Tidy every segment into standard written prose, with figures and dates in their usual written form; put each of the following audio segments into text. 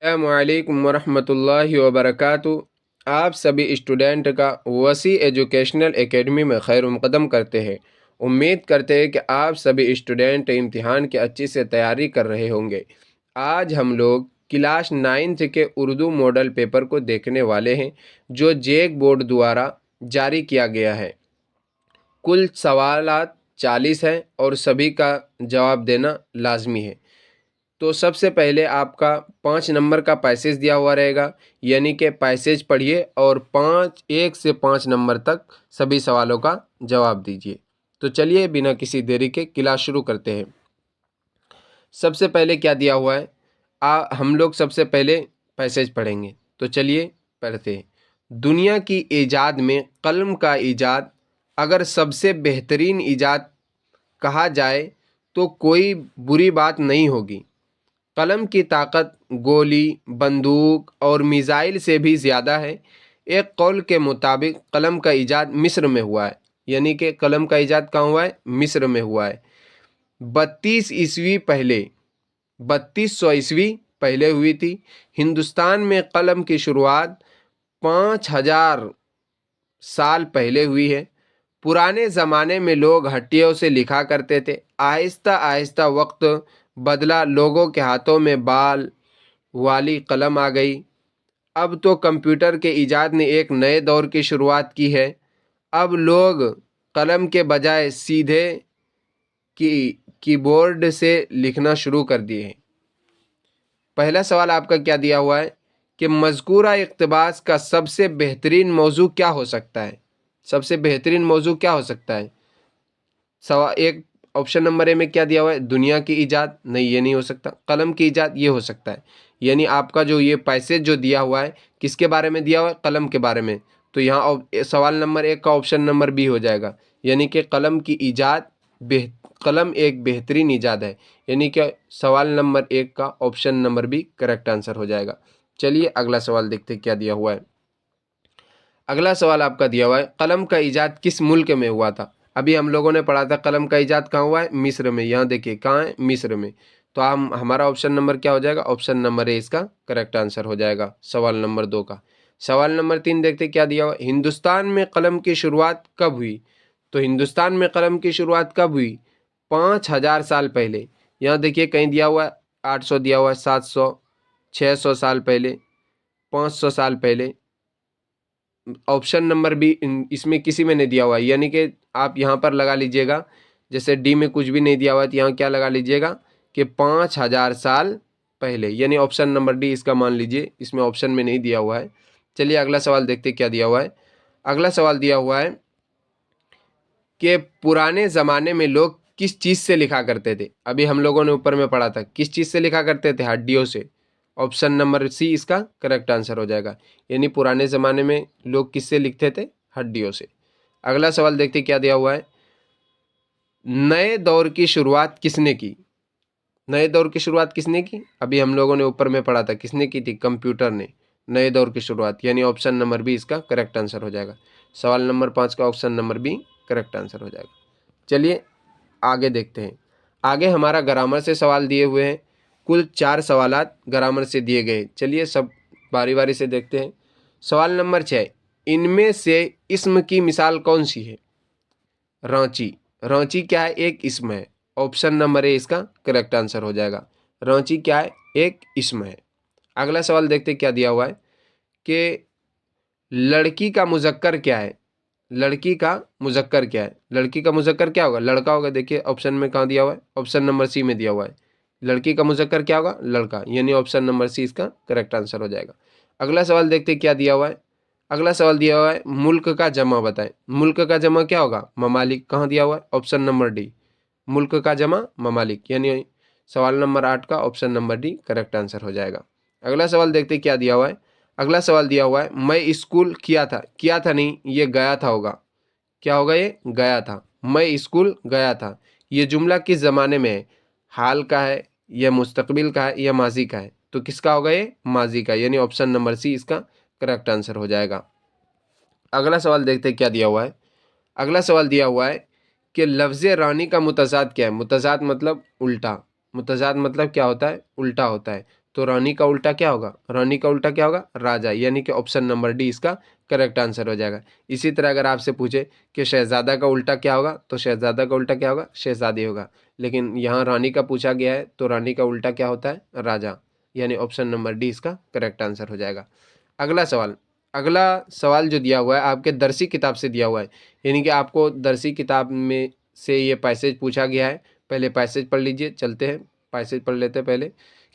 अस्सलामुअलैकुम वरहमतुल्लाहि वबरकातुहू। आप सभी स्टूडेंट का वसी एजुकेशनल एकेडमी में खैर मुक़दम करते हैं। उम्मीद करते हैं कि आप सभी स्टूडेंट इम्तिहान की अच्छी से तैयारी कर रहे होंगे। आज हम लोग क्लास 9th के उर्दू मॉडल पेपर को देखने वाले हैं, जो जैक बोर्ड द्वारा जारी किया गया है। कुल सवालात 40 हैं और सभी का जवाब देना लाजमी है। तो सबसे पहले आपका 5 नंबर का पैसेज दिया हुआ रहेगा, यानी कि पैसेज पढ़िए और 1 से 5 नंबर तक सभी सवालों का जवाब दीजिए। तो चलिए बिना किसी देरी के क्लास शुरू करते हैं। सबसे पहले क्या दिया हुआ है, हम लोग सबसे पहले पैसेज पढ़ेंगे। तो चलिए पढ़ते हैं। दुनिया की ईजाद में कलम का ईजाद अगर सबसे बेहतरीन ईजाद कहा जाए तो कोई बुरी बात नहीं होगी। कलम की ताकत गोली, बंदूक और मिसाइल से भी ज़्यादा है। एक कौल के मुताबिक कलम का इजाद मिस्र में हुआ है, यानी कि कलम का इजाद कहाँ हुआ है? मिस्र में हुआ है। 3200 ईस्वी पहले हुई थी। हिंदुस्तान में कलम की शुरुआत 5000 साल पहले हुई है। पुराने ज़माने में लोग हट्टियों से लिखा करते थे। आहिस्ता आहिस्ता वक्त बदला, लोगों के हाथों में बाल वाली कलम आ गई। अब तो कंप्यूटर के इजाद ने एक नए दौर की शुरुआत की है। अब लोग कलम के बजाय सीधे कीबोर्ड से लिखना शुरू कर दिए हैं। पहला सवाल आपका क्या दिया हुआ है कि मज़कूरा इक़्तिबास का सबसे बेहतरीन मौजू क्या हो सकता है? सबसे बेहतरीन मौजू क्या हो सकता है? सवाल एक, ऑप्शन नंबर ए में क्या दिया हुआ है? दुनिया की ईजाद। नहीं, ये नहीं हो सकता। कलम की ईजाद ये हो सकता है। यानी आपका जो ये पैसेज जो दिया हुआ है किसके बारे में दिया हुआ है? कलम के बारे में। तो यहाँ सवाल नंबर 1 का ऑप्शन नंबर बी हो जाएगा, यानी कि कलम की ईजाद कलम एक बेहतरीन ईजाद है, यानी कि सवाल नंबर 1 का option number B correct answer हो जाएगा। चलिए अगला सवाल देखते क्या दिया हुआ है। अगला सवाल आपका दिया हुआ है, कलम का ईजाद किस मुल्क में हुआ था? अभी हम लोगों ने पढ़ा था कलम का ईजाद कहाँ हुआ है? मिस्र में। यहाँ देखिए कहाँ है? मिस्र में। तो हमारा ऑप्शन नंबर क्या हो जाएगा? ऑप्शन नंबर ए इसका करेक्ट आंसर हो जाएगा सवाल नंबर 2 का। सवाल नंबर 3 देखते क्या दिया हुआ है, हिंदुस्तान में कलम की शुरुआत कब हुई? तो हिंदुस्तान में कलम की शुरुआत कब हुई? 5000 साल पहले। यहाँ देखिए कहीं दिया हुआ है 800, दिया हुआ है 700, 600 साल पहले, 500 साल पहले। ऑप्शन नंबर बी इसमें किसी में नहीं दिया हुआ है, यानी कि आप यहाँ पर लगा लीजिएगा। जैसे डी में कुछ भी नहीं दिया हुआ है तो यहाँ क्या लगा लीजिएगा कि 5000 साल पहले, यानी ऑप्शन नंबर डी इसका मान लीजिए, इसमें ऑप्शन में नहीं दिया हुआ है। चलिए अगला सवाल देखते क्या दिया हुआ है। अगला सवाल दिया हुआ है कि पुराने ज़माने में लोग किस चीज़ से लिखा करते थे? अभी हम लोगों ने ऊपर में पढ़ा था, किस चीज़ से लिखा करते थे? हड्डियों से। ऑप्शन नंबर सी इसका करेक्ट आंसर हो जाएगा, यानी पुराने ज़माने में लोग किससे लिखते थे? हड्डियों से। अगला सवाल देखते क्या दिया हुआ है, नए दौर की शुरुआत किसने की? नए दौर की शुरुआत किसने की? अभी हम लोगों ने ऊपर में पढ़ा था, किसने की थी? कंप्यूटर ने नए दौर की शुरुआत, यानी ऑप्शन नंबर बी इसका करेक्ट आंसर हो जाएगा। सवाल नंबर 5 का option number B correct answer हो जाएगा। चलिए आगे देखते हैं। आगे हमारा ग्रामर से सवाल दिए हुए हैं। कुल 4 सवालात ग्रामर से दिए गए। चलिए सब बारी बारी से देखते हैं। सवाल नंबर 6, इनमें से इस्म की मिसाल कौन सी है? रांची। रांची क्या है? एक इस्म है। ऑप्शन नंबर ए इसका करेक्ट आंसर हो जाएगा। रांची क्या है? एक इस्म है। अगला सवाल देखते क्या दिया हुआ है कि लड़की का मुज़क्कर क्या है? लड़की का मुज़क्कर क्या है? लड़की का मुज़क्कर क्या होगा? लड़का होगा। देखिए ऑप्शन में कहाँ दिया हुआ है? ऑप्शन नंबर सी में दिया हुआ है। लड़की का मुज़क्कर क्या होगा? लड़का, यानी ऑप्शन नंबर सी इसका करेक्ट आंसर हो जाएगा। अगला सवाल देखते क्या दिया हुआ है। अगला सवाल दिया हुआ है, मुल्क का जमा बताएं। मुल्क का जमा क्या होगा? ममालिक। कहाँ दिया हुआ है? Option number D. मुल्क का जमा ममालिक, यानी सवाल नंबर 8 का option number D correct answer हो जाएगा। अगला सवाल देखते क्या दिया हुआ है। अगला सवाल दिया हुआ है, मैं स्कूल किया था। किया था नहीं, ये गया था होगा। क्या होगा? ये गया था। मैं स्कूल गया था। ये जुमला किस ज़माने में है? हाल का है या मुस्तकबिल का है या माजी का है? तो किसका होगा? ये माजी का, यानी ऑप्शन नंबर सी इसका करेक्ट आंसर हो जाएगा। अगला सवाल देखते क्या दिया हुआ है। अगला सवाल दिया हुआ है कि लफ्ज़ रानी का मुतज़ाद क्या है? मुतज़ाद मतलब उल्टा। मुतज़ाद मतलब क्या होता है? उल्टा होता है। तो रानी का उल्टा क्या होगा, रानी का उल्टा क्या होगा, राजा, यानी कि ऑप्शन नंबर डी इसका करेक्ट आंसर हो जाएगा। इसी तरह अगर आपसे पूछे कि शहजादा का उल्टा क्या होगा, तो शहजादा का उल्टा क्या होगा, शहजादी होगा, लेकिन यहाँ रानी का पूछा गया है तो रानी का उल्टा क्या होता है, राजा, यानी ऑप्शन नंबर डी इसका करेक्ट आंसर हो जाएगा। अगला सवाल जो दिया हुआ है आपके दरसी किताब से दिया हुआ है, यानी कि आपको दरसी किताब में से ये पैसेज पूछा गया है। पहले पैसेज पढ़ लीजिए, चलते हैं पैसेज पढ़ लेते हैं। पहले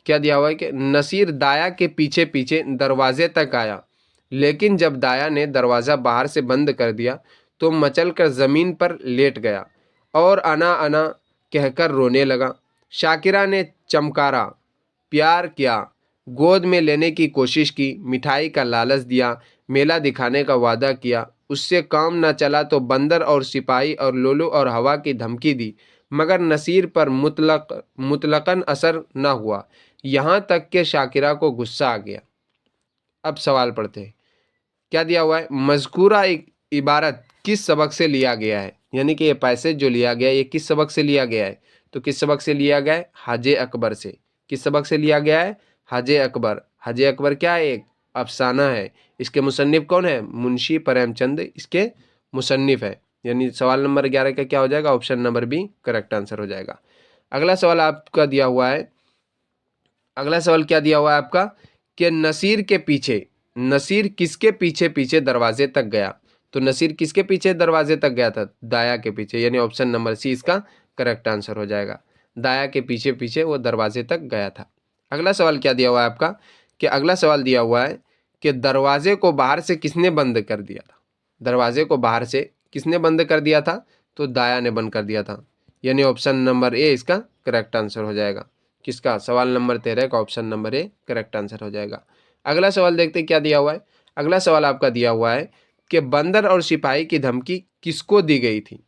क्या दिया हुआ है कि नसीर दाया के पीछे पीछे दरवाजे तक आया, लेकिन जब दाया ने दरवाज़ा बाहर से बंद कर दिया तो मचल कर ज़मीन पर लेट गया और अना अना कहकर रोने लगा। शाकिरा ने चमकारा, प्यार किया, गोद में लेने की कोशिश की, मिठाई का लालच दिया, मेला दिखाने का वादा किया। उससे काम न चला तो बंदर और सिपाही और लोलू और हवा की धमकी दी, मगर नसीर पर मुतलकन असर न हुआ, यहाँ तक कि शाकिरा को गुस्सा आ गया। अब सवाल पढ़ते हैं। क्या दिया हुआ है, मज़कूरा एक इबारत किस सबक से लिया गया है, यानी कि ये पैसेज जो लिया गया है ये किस सबक से लिया गया है, तो किस सबक से लिया गया है, हाजे अकबर से। किस सबक से लिया गया है, हाजे अकबर। हाजे अकबर क्या है, एक अफसाना है। इसके मुसन्निफ कौन है, मुंशी प्रेमचंद इसके मुसन्निफ है। यानी सवाल नंबर 11 का क्या हो जाएगा, option number B correct answer हो जाएगा। अगला सवाल आपका दिया हुआ है, अगला सवाल क्या दिया हुआ है आपका कि नसीर के पीछे, नसीर किसके पीछे पीछे दरवाजे तक गया, तो नसीर किसके पीछे दरवाजे तक गया था, दाया के पीछे, यानी ऑप्शन नंबर सी इसका करेक्ट आंसर हो जाएगा। दाया के पीछे पीछे वो दरवाजे तक गया था। अगला सवाल क्या दिया हुआ है आपका कि अगला सवाल दिया हुआ है कि दरवाजे को बाहर से किसने बंद कर दिया था, दरवाजे को बाहर से किसने बंद कर दिया था, तो दाया ने बंद कर दिया था, यानी ऑप्शन नंबर ए इसका करेक्ट आंसर हो जाएगा। किसका, सवाल नंबर 13 का option number A correct answer हो जाएगा। अगला सवाल देखते क्या दिया हुआ है। अगला सवाल आपका दिया हुआ है कि बंदर और सिपाही की धमकी किसको दी गई थी,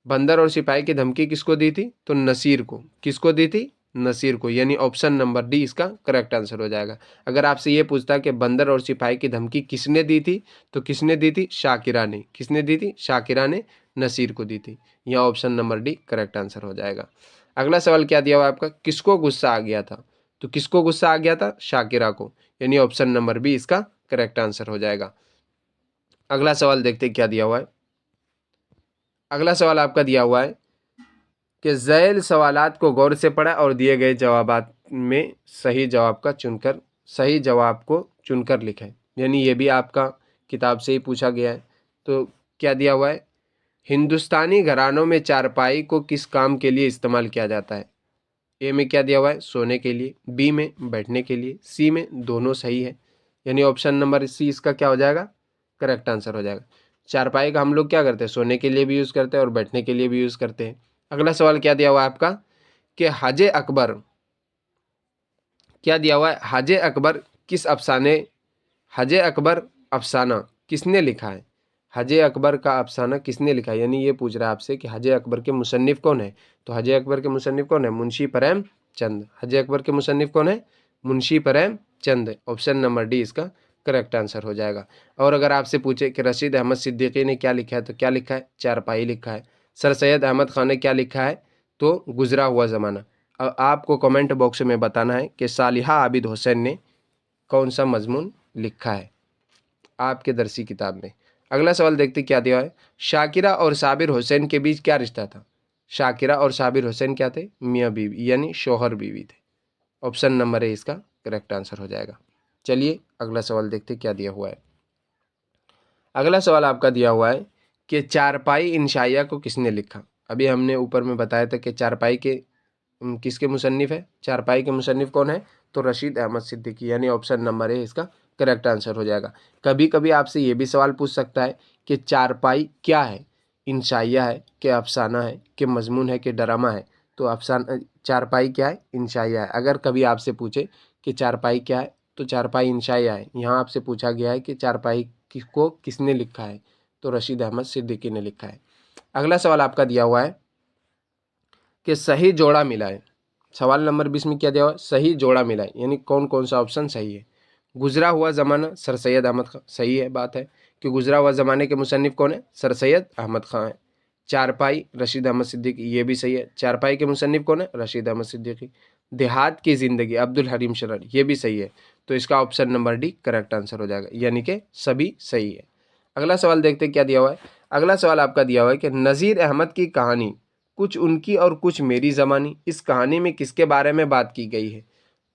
बंदर और सिपाही की धमकी किसको दी थी, तो नसीर को। किसको दी थी, नसीर को, यानी ऑप्शन नंबर डी इसका करेक्ट आंसर हो जाएगा। अगर आपसे ये पूछता कि बंदर और सिपाही की धमकी किसने दी थी, तो किसने दी थी, शाकिरा ने। किसने दी थी, शाकिरा ने नसीर को दी थी। यह option number D correct answer हो जाएगा। अगला सवाल क्या दिया हुआ है आपका, किसको गुस्सा आ गया था, तो किसको गुस्सा आ गया था, शाकिरा को, यानी ऑप्शन नंबर बी इसका करेक्ट आंसर हो जाएगा। अगला सवाल देखते क्या दिया हुआ है। अगला सवाल आपका दिया हुआ है कि ज़ैल सवालात को गौर से पढ़ा और दिए गए जवाबात में सही जवाब को चुनकर लिखें, यानी ये भी आपका किताब से ही पूछा गया है। तो क्या दिया हुआ है, हिंदुस्तानी घरानों में चारपाई को किस काम के लिए इस्तेमाल किया जाता है। ए में क्या दिया हुआ है, सोने के लिए, बी में बैठने के लिए, सी में दोनों सही है, यानी ऑप्शन नंबर सी इसका क्या हो जाएगा, करेक्ट आंसर हो जाएगा। चारपाई का हम लोग क्या करते हैं, सोने के लिए भी यूज़ करते हैं और बैठने के लिए भी यूज़ करते हैं। अगला सवाल क्या दिया हुआ है आपका कि हाजे अकबर, क्या दिया हुआ है, हाजे अकबर किस अफसाने, हाजे अकबर अफसाना किसने लिखा है, हजे अकबर का अफसाना किसने लिखा है, यानी ये पूछ रहा है आपसे कि हजे अकबर के मुसन्निफ कौन है, तो हजे अकबर के मुसन्निफ कौन है, मुंशी प्रेमचंद। हजे अकबर के मुसन्निफ कौन है, Munshi Premchand, option number D इसका करेक्ट आंसर हो जाएगा। और अगर आपसे पूछे कि रशीद अहमद सिद्दीकी ने क्या लिखा है, तो क्या लिखा है, चारपाई लिखा है। सर सैयद अहमद खान ने क्या लिखा है, तो गुजरा हुआ ज़माना। अब आपको कमेंट बॉक्स में बताना है कि सालिहा आबिद हुसैन ने कौन सा मजमून लिखा है आपके दरसी किताब में। अगला सवाल देखते क्या दिया है, शाकिरा और साबिर हुसैन के बीच क्या रिश्ता था। शाकिरा और साबिर हुसैन क्या थे, मियाँ बीवी, यानी शोहर बीवी थे। ऑप्शन नंबर ए इसका करेक्ट आंसर हो जाएगा। चलिए अगला सवाल देखते क्या दिया हुआ है। अगला सवाल आपका दिया हुआ है कि चारपाई इंशाइया को किसने लिखा। अभी हमने ऊपर में बताया था कि चारपाई के किसके मुसन्निफ है, चारपाई के मुसन्निफ कौन है, तो रशीद अहमद सिद्दीकी, यानी ऑप्शन नंबर ए इसका करेक्ट आंसर हो जाएगा। कभी कभी आपसे ये भी सवाल पूछ सकता है कि चारपाई क्या है, इंशाइया है कि अफसाना है कि मजमून है कि ड्रामा है, तो अफसाना, चारपाई क्या है, इंशाइया है। अगर कभी आपसे पूछे कि चारपाई क्या है, तो चारपाई इंशाइया है। यहाँ आपसे पूछा गया है कि चारपाई को किसने लिखा है, तो रशीद अहमद सिद्दीकी ने लिखा है। अगला सवाल आपका दिया हुआ है कि सही जोड़ा मिलाएं। सवाल नंबर 20 में क्या दिया हुआ है, सही जोड़ा मिलाएं, यानी कौन कौन सा ऑप्शन सही है। गुजरा हुआ ज़माना सर सैयद अहमद खां, सही है, बात है कि गुजरा हुआ ज़माने के मुसन्निफ कौन है, सर सैयद अहमद खां है। चारपाई रशीद अहमद सिद्दीकी, ये भी सही है, चारपाई के मुसन्निफ कौन है, रशीद अहमद सिद्दीकी। देहात की ज़िंदगी अब्दुल हलीम शरण, ये भी सही है। तो इसका option number D correct answer हो जाएगा, यानी कि सभी सही है। अगला सवाल देखते हैं क्या दिया हुआ है। अगला सवाल आपका दिया हुआ है कि नज़ीर अहमद की कहानी कुछ उनकी और कुछ मेरी ज़मानी, इस कहानी में किसके बारे में बात की गई है।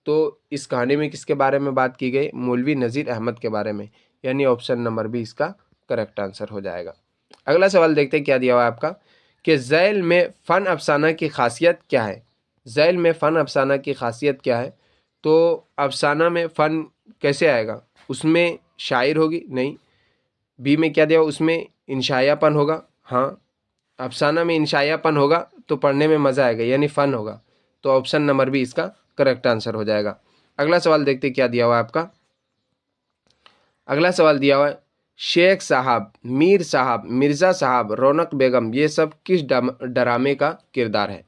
तो इस कहानी में किसके बारे में बात की गई, मौलवी नज़ीर अहमद के बारे में, यानी ऑप्शन नंबर बी इसका करेक्ट आंसर हो जाएगा। अगला सवाल देखते हैं क्या दिया हुआ है आपका कि ज़ैल में फ़न अफसाना की खासियत क्या है। ज़ैल में फ़न अफसाना की खासियत क्या है। तो अफसाना में फ़न कैसे आएगा, उसमें शायर होगी नहीं। बी में क्या दिया, उसमें इंशायापन होगा। हाँ, अफसाना में इंशायापन होगा तो पढ़ने में मज़ा आएगा, यानी फ़न होगा। तो ऑप्शन नंबर बी इसका करेक्ट आंसर हो जाएगा। अगला सवाल देखते हैं क्या दिया हुआ है आपका। अगला सवाल दिया हुआ है शेख साहब, मीर साहब, मिर्ज़ा साहब, रौनक बेगम, ये सब किस ड्रामे का किरदार है।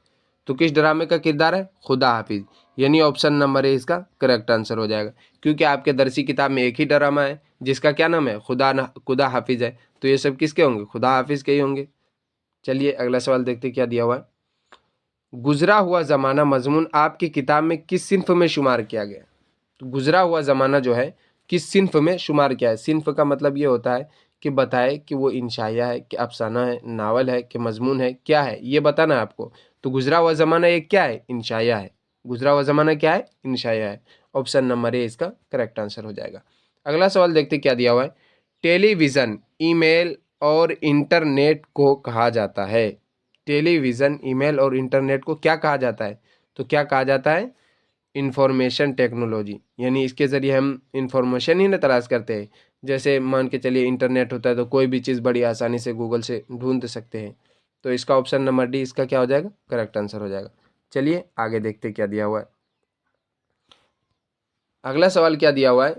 तो किस ड्रामे का किरदार है, खुदा हाफिज़, यानी ऑप्शन नंबर ए इसका करेक्ट आंसर हो जाएगा। क्योंकि आपके दरसी किताब में एक ही ड्रामा है जिसका क्या नाम है, खुदा हाफिज़ है। तो ये सब किसके होंगे, खुदा हाफिज़ के ही होंगे। चलिए अगला सवाल देखते क्या दिया हुआ है। गुजरा हुआ ज़माना मजमून आपकी किताब में किस सिन्फ में शुमार किया गया। तो गुजरा हुआ ज़माना जो है किस सिन्फ में शुमार किया है। सिन्फ का मतलब ये होता है कि बताए कि वो इंशाया है, कि अफसाना है, नावल है, कि मजमून है, क्या है, ये बताना है आपको। तो गुजरा हुआ ज़माना ये क्या है, इंशाया है। गुजरा हुआ ज़माना क्या है, इंशाया है। ऑप्शन नंबर ए इसका करेक्ट आंसर हो जाएगा। अगला सवाल देखते क्या दिया हुआ है। टेलीविज़न, ईमेल और इंटरनेट को कहा जाता है। टेलीविज़न, ईमेल और इंटरनेट को क्या कहा जाता है। तो क्या कहा जाता है, इंफॉर्मेशन टेक्नोलॉजी, यानी इसके ज़रिए हम इंफॉर्मेशन ही ना तलाश करते हैं। जैसे मान के चलिए इंटरनेट होता है तो कोई भी चीज़ बड़ी आसानी से गूगल से ढूंढ सकते हैं। तो इसका ऑप्शन नंबर डी इसका क्या हो जाएगा, करेक्ट आंसर हो जाएगा। चलिए आगे देखते क्या दिया हुआ है। अगला सवाल क्या दिया हुआ है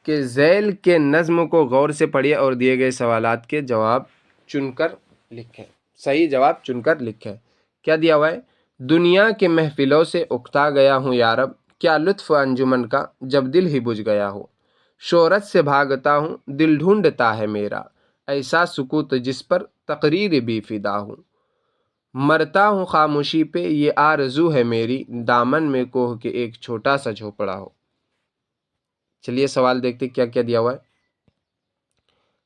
कि ज़ैल के नज़्म को गौर से पढ़िए और दिए गए सवालात के जवाब चुनकर लिखें। सही जवाब चुनकर लिखें। क्या दिया हुआ है, दुनिया के महफिलों से उकता गया हूँ यारब, क्या लुत्फ़ अंजुमन का जब दिल ही बुझ गया हो। शोहरत से भागता हूँ दिल ढूंढता है मेरा, ऐसा सुकूत जिस पर तकरीर भी फिदा हूँ। मरता हूँ खामोशी पे ये आरज़ू है मेरी, दामन में कोह के एक छोटा सा झोपड़ा हो। चलिए सवाल देखते क्या क्या दिया हुआ है।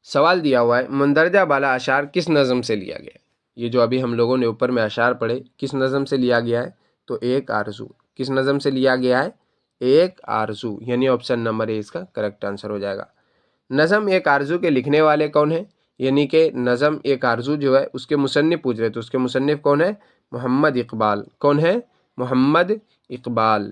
सवाल दिया हुआ है मुंदरजा बाला अशार किस नज़म से लिया गया है। ये जो अभी हम लोगों ने ऊपर में अशार पढ़े किस नज़म से लिया गया है। तो एक आरज़ू, किस नज़म से लिया गया है, एक आरज़ू, यानी ऑप्शन नंबर ए इसका करेक्ट आंसर हो जाएगा। नज़म एक आरज़ू के लिखने वाले कौन है, यानी कि नज़म एक आरज़ू जो है उसके मुसन्निफ़ पूछ रहे, तो उसके मुसन्निफ़ कौन है, मोहम्मद इकबाल। कौन है, Mohammad Iqbal.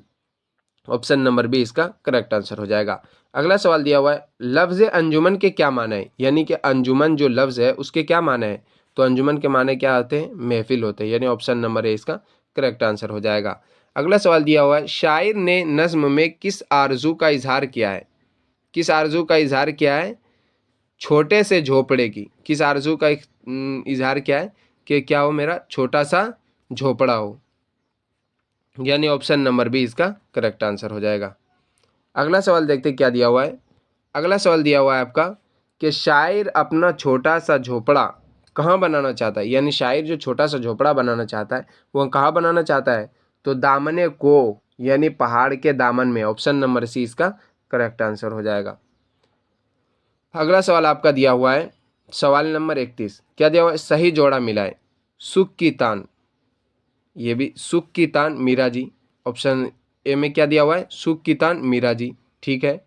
Option number B इसका करेक्ट आंसर हो जाएगा। अगला सवाल दिया हुआ है लफ्ज़ अंजुमन के क्या माने हैं, यानी कि अंजुमन जो लफ्ज़ है उसके क्या माने हैं। तो अंजुमन के माने क्या होते हैं, महफिल होते हैं, यानी ऑप्शन नंबर ए इसका करेक्ट आंसर हो जाएगा। अगला सवाल दिया हुआ है शायर ने नज़्म में किस आरजू का इजहार किया है। किस आरजू का इजहार किया है, छोटे से झोपड़े की। किस आरजू का इजहार किया है कि क्या हो, मेरा छोटा सा झोपड़ा हो, यानी ऑप्शन नंबर बी इसका करेक्ट आंसर हो जाएगा। अगला सवाल देखते क्या दिया हुआ है। अगला सवाल दिया हुआ है आपका कि शायर अपना छोटा सा झोपड़ा कहाँ बनाना चाहता है, यानी शायर जो छोटा सा झोपड़ा बनाना चाहता है वो कहाँ बनाना चाहता है। तो दामने को, यानी पहाड़ के दामन में। ऑप्शन नंबर सी इसका करेक्ट आंसर हो जाएगा। अगला सवाल आपका दिया हुआ है सवाल नंबर 31। क्या दिया हुआ है, सही जोड़ा मिलाए, सुख की तान, ये भी सुख की तान मीरा जी। ऑप्शन ए में क्या दिया हुआ है, सुख की तान मीरा जी, ठीक है।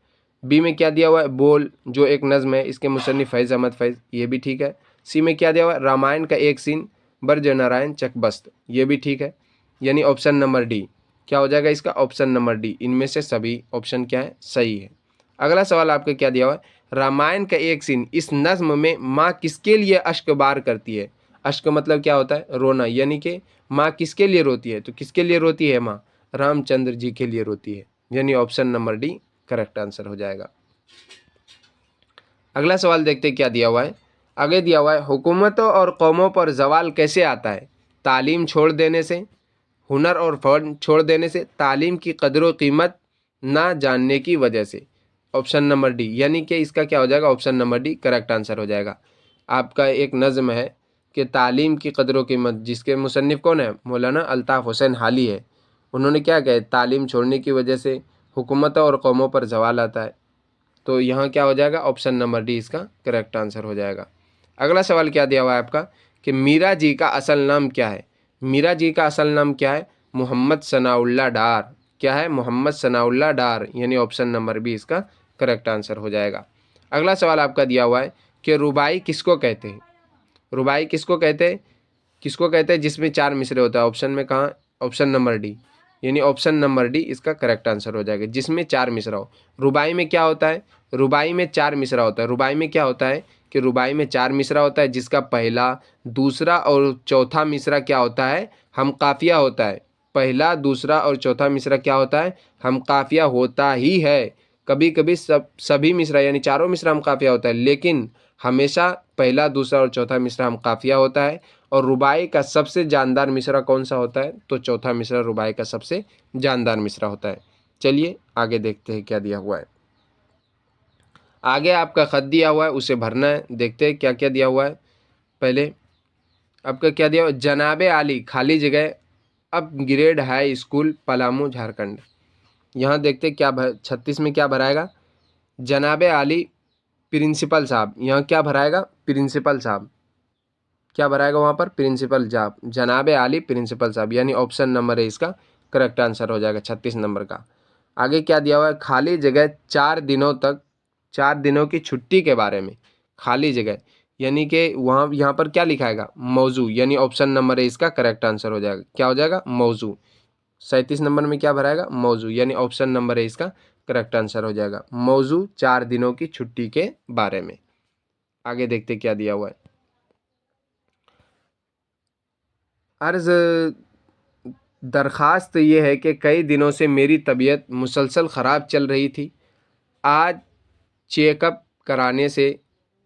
बी में क्या दिया हुआ है, बोल, जो एक नज़्म है, इसके मुसन्निफ़ फैज़ अहमद फैज़, ये भी ठीक है। सी में क्या दिया हुआ है, रामायण का एक सीन, बर्ज नारायण चकबस्त, ये भी ठीक है, यानी ऑप्शन नंबर डी क्या हो जाएगा इसका, ऑप्शन नंबर डी। इनमें से सभी ऑप्शन क्या है, सही है। अगला सवाल आपका क्या दिया हुआ है, रामायण का एक सीन, इस नज़्म में माँ किसके लिए अश्क बार करती है। अश्क मतलब क्या होता है, रोना, यानी कि माँ किसके लिए रोती है। तो किसके लिए रोती है माँ, रामचंद्र जी के लिए रोती है, यानी option number D correct answer हो जाएगा। अगला सवाल देखते क्या दिया हुआ है। आगे दिया हुआ है हुकूमतों और कौमों पर जवाल कैसे आता है, तालीम छोड़ देने से, हुनर और फ़न छोड़ देने से, तालीम की कदर व कीमत ना जानने की वजह से। ऑप्शन नंबर डी, यानी कि इसका क्या हो जाएगा, option number D correct answer हो जाएगा। आपका एक नज़्म है कि तालीम की कदर व कीमत, जिसके मुसन्निफ़ कौन है, मौलाना अल्ताफ़ हुसैन हाली है, उन्होंने क्या कहा, तालीम छोड़ने की वजह से हुकूमत और कौमों पर जवाल आता है। तो यहाँ क्या हो जाएगा, ऑप्शन नंबर डी इसका करेक्ट आंसर हो जाएगा। अगला सवाल क्या दिया हुआ है आपका कि मीरा जी का असल नाम क्या है। मीरा जी का असल नाम क्या है, मोहम्मद सनाउल्लाह डार। क्या है, मोहम्मद सनाउल्लाह डार, यानी ऑप्शन नंबर बी इसका करेक्ट आंसर हो जाएगा। अगला सवाल आपका दिया हुआ है कि रुबाई किसको कहते हैं। रुबाई किसको कहते हैं, किसको कहते हैं जिसमें 4 मिसरे होता है। ऑप्शन में कहाँ, ऑप्शन नंबर डी, यानी ऑप्शन नंबर डी इसका करेक्ट आंसर हो जाएगा, जिसमें 4 मिसरा हो। रुबाई में क्या होता है, रुबाई में 4 मिसरा होता है। रुबाई में क्या होता है कि रुबाई में 4 मिसरा होता है, जिसका पहला, दूसरा और चौथा मिसरा क्या होता है, हम काफिया होता है। पहला, दूसरा और चौथा मिसरा क्या होता है, हम काफिया होता ही है। कभी कभी सभी मिसरा यानी चारों मिसरा हम काफिया होता है, लेकिन हमेशा पहला, दूसरा और चौथा मिसरा हम काफिया होता है। और रुबाई का सबसे जानदार मिसरा कौन सा होता है, तो चौथा मिसरा रुबाई का सबसे जानदार मिसरा होता है। चलिए आगे देखते हैं क्या दिया हुआ है। आगे आपका खत दिया हुआ है, उसे भरना है। देखते हैं क्या क्या दिया हुआ है। पहले आपका क्या दिया हुआ है, जनाबे आली खाली जगह अब grade high school Palamu Jharkhand. यहाँ देखते हैं क्या 36 में क्या भराएगा, जनाबे आली प्रिंसिपल साहब। यहाँ क्या भराएगा, प्रिंसिपल साहब। क्या भराएगा वहाँ पर, प्रिंसिपल साहब, जनाबे आली प्रिंसिपल साहब, यानी ऑप्शन नंबर है इसका करेक्ट आंसर हो जाएगा 36 नंबर का। आगे क्या दिया हुआ है, खाली जगह 4 दिनों तक, 4 दिनों की छुट्टी के बारे में। खाली जगह यानी कि वहाँ, यहाँ पर क्या लिखाएगा, मौजू, यानी ऑप्शन नंबर है इसका करेक्ट आंसर हो जाएगा। क्या हो जाएगा, मौजू। 37 नंबर में क्या भराएगा, मौजू, यानी ऑप्शन नंबर है इसका करेक्ट आंसर हो जाएगा। मौजू 4 दिनों की छुट्टी के बारे में। आगे देखते क्या दिया हुआ है। अर्ज दरख्वास्त ये है कि कई दिनों से मेरी तबीयत मुसलसल ख़राब चल रही थी। आज चेकअप कराने से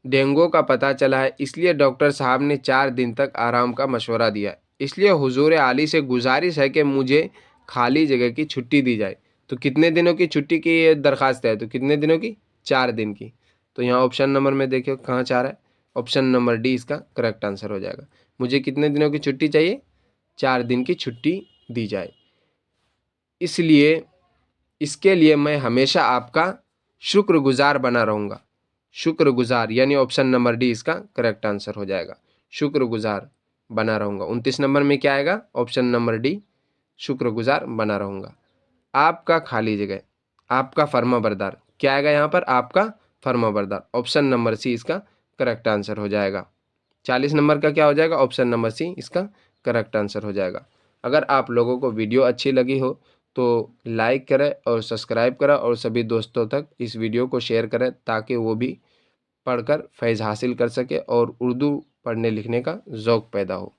डेंगू का पता चला है, इसलिए डॉक्टर साहब ने 4 दिन तक आराम का मशवरा दिया। इसलिए हुजूर आली से गुजारिश है कि मुझे खाली जगह की छुट्टी दी जाए। तो कितने दिनों की छुट्टी की ये दरख्वास्त है, तो कितने दिनों की, 4 दिन की। तो यहाँ ऑप्शन नंबर में देखिए कहाँ 4 है, ऑप्शन नंबर डी इसका करेक्ट आंसर हो जाएगा। मुझे कितने दिनों की छुट्टी चाहिए, 4 दिन की छुट्टी दी जाए। इसलिए इसके लिए मैं हमेशा आपका शुक्रगुजार बना रहूँगा। शुक्रगुजार यानी ऑप्शन नंबर डी इसका करेक्ट आंसर हो जाएगा, शुक्रगुजार बना रहूँगा। 29 नंबर में क्या आएगा, ऑप्शन नंबर डी, शुक्रगुजार बना रहूँगा। आपका खाली जगह, आपका फर्माबरदार, क्या आएगा यहाँ पर, आपका फर्माबरदार, ऑप्शन नंबर सी इसका करेक्ट आंसर हो जाएगा। 40 नंबर का क्या हो जाएगा, ऑप्शन नंबर सी इसका करेक्ट आंसर हो जाएगा। अगर आप लोगों को वीडियो अच्छी लगी हो तो लाइक करें और सब्सक्राइब करें, और सभी दोस्तों तक इस वीडियो को शेयर करें ताकि वो भी पढ़कर फैज़ हासिल कर सके और उर्दू पढ़ने लिखने का ज़ौक़ पैदा हो।